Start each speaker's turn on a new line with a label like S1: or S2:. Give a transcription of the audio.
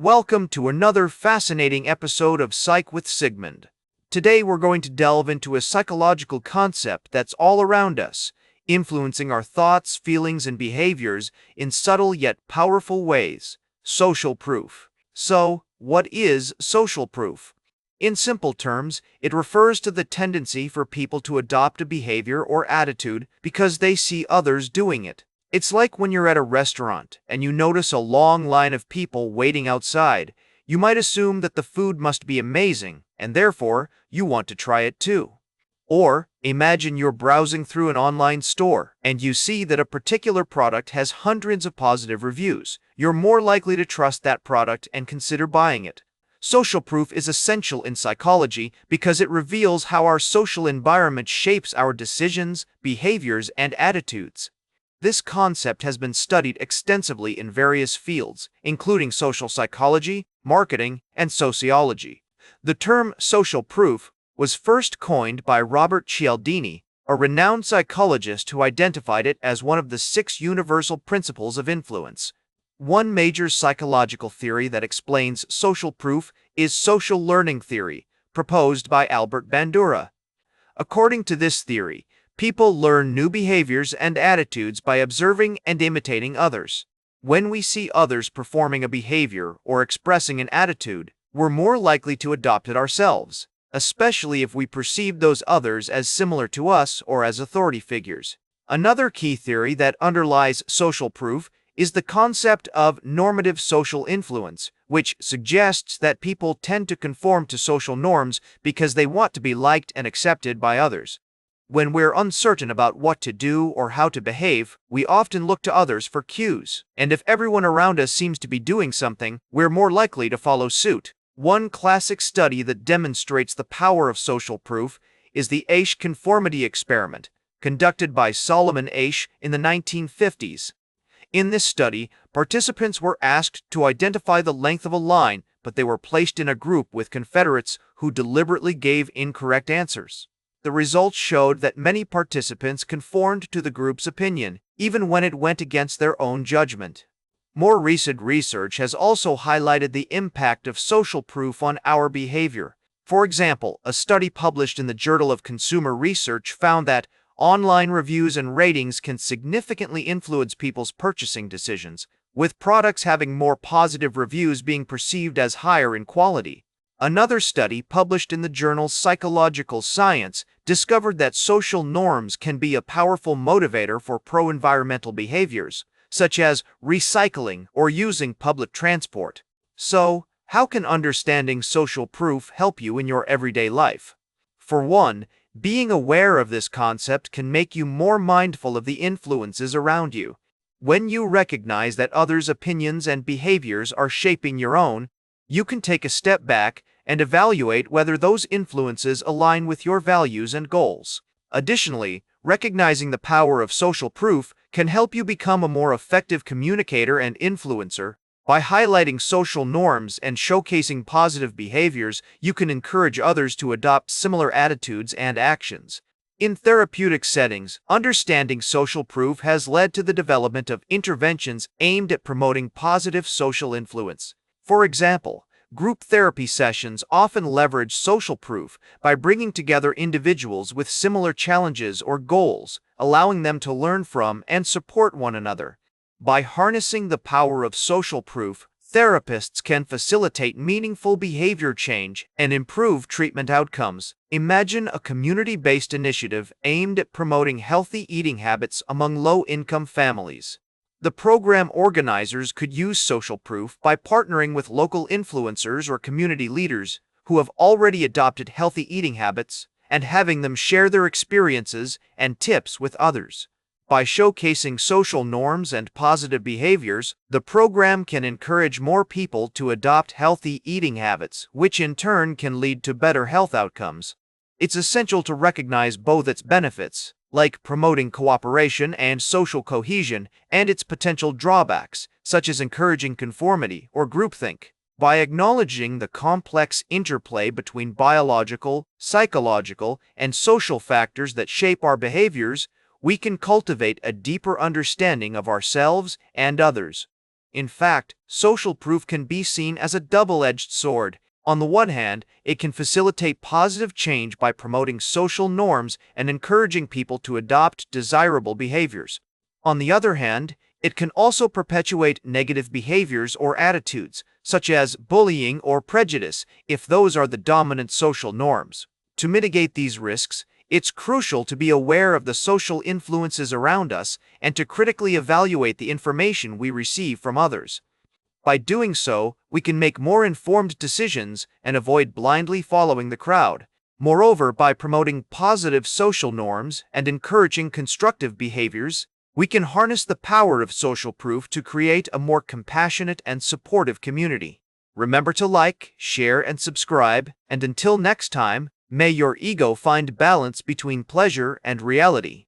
S1: Welcome to another fascinating episode of Psych with Sigmund. Today we're going to delve into a psychological concept that's all around us, influencing our thoughts, feelings, and behaviors in subtle yet powerful ways: social proof. So, what is social proof? In simple terms, it refers to the tendency for people to adopt a behavior or attitude because they see others doing it. It's like when you're at a restaurant and you notice a long line of people waiting outside. You might assume that the food must be amazing, and therefore, you want to try it too. Or, imagine you're browsing through an online store and you see that a particular product has hundreds of positive reviews. You're more likely to trust that product and consider buying it. Social proof is essential in psychology because it reveals how our social environment shapes our decisions, behaviors, and attitudes. This concept has been studied extensively in various fields, including social psychology, marketing, and sociology. The term social proof was first coined by Robert Cialdini, a renowned psychologist who identified it as one of the 6 universal principles of influence. One major psychological theory that explains social proof is social learning theory, proposed by Albert Bandura. According to this theory, people learn new behaviors and attitudes by observing and imitating others. When we see others performing a behavior or expressing an attitude, we're more likely to adopt it ourselves, especially if we perceive those others as similar to us or as authority figures. Another key theory that underlies social proof is the concept of normative social influence, which suggests that people tend to conform to social norms because they want to be liked and accepted by others. When we're uncertain about what to do or how to behave, we often look to others for cues, and if everyone around us seems to be doing something, we're more likely to follow suit. One classic study that demonstrates the power of social proof is the Asch conformity experiment, conducted by Solomon Asch in the 1950s. In this study, participants were asked to identify the length of a line, but they were placed in a group with Confederates who deliberately gave incorrect answers. The results showed that many participants conformed to the group's opinion, even when it went against their own judgment. More recent research has also highlighted the impact of social proof on our behavior. For example, a study published in the Journal of Consumer Research found that online reviews and ratings can significantly influence people's purchasing decisions, with products having more positive reviews being perceived as higher in quality. Another study published in the journal Psychological Science discovered that social norms can be a powerful motivator for pro-environmental behaviors, such as recycling or using public transport. So, how can understanding social proof help you in your everyday life? For one, being aware of this concept can make you more mindful of the influences around you. When you recognize that others' opinions and behaviors are shaping your own, you can take a step back and evaluate whether those influences align with your values and goals. Additionally, recognizing the power of social proof can help you become a more effective communicator and influencer. By highlighting social norms and showcasing positive behaviors, you can encourage others to adopt similar attitudes and actions. In therapeutic settings, understanding social proof has led to the development of interventions aimed at promoting positive social influence. For example, group therapy sessions often leverage social proof by bringing together individuals with similar challenges or goals, allowing them to learn from and support one another. By harnessing the power of social proof, therapists can facilitate meaningful behavior change and improve treatment outcomes. Imagine a community-based initiative aimed at promoting healthy eating habits among low-income families. The program organizers could use social proof by partnering with local influencers or community leaders who have already adopted healthy eating habits and having them share their experiences and tips with others. By showcasing social norms and positive behaviors, the program can encourage more people to adopt healthy eating habits, which in turn can lead to better health outcomes. It's essential to recognize both its benefits, like promoting cooperation and social cohesion, and its potential drawbacks, such as encouraging conformity or groupthink. By acknowledging the complex interplay between biological, psychological, and social factors that shape our behaviors, we can cultivate a deeper understanding of ourselves and others. In fact, social proof can be seen as a double-edged sword. On the one hand, it can facilitate positive change by promoting social norms and encouraging people to adopt desirable behaviors. On the other hand, it can also perpetuate negative behaviors or attitudes, such as bullying or prejudice, if those are the dominant social norms. To mitigate these risks, it's crucial to be aware of the social influences around us and to critically evaluate the information we receive from others. By doing so, we can make more informed decisions and avoid blindly following the crowd. Moreover, by promoting positive social norms and encouraging constructive behaviors, we can harness the power of social proof to create a more compassionate and supportive community. Remember to like, share, and subscribe, and until next time, may your ego find balance between pleasure and reality.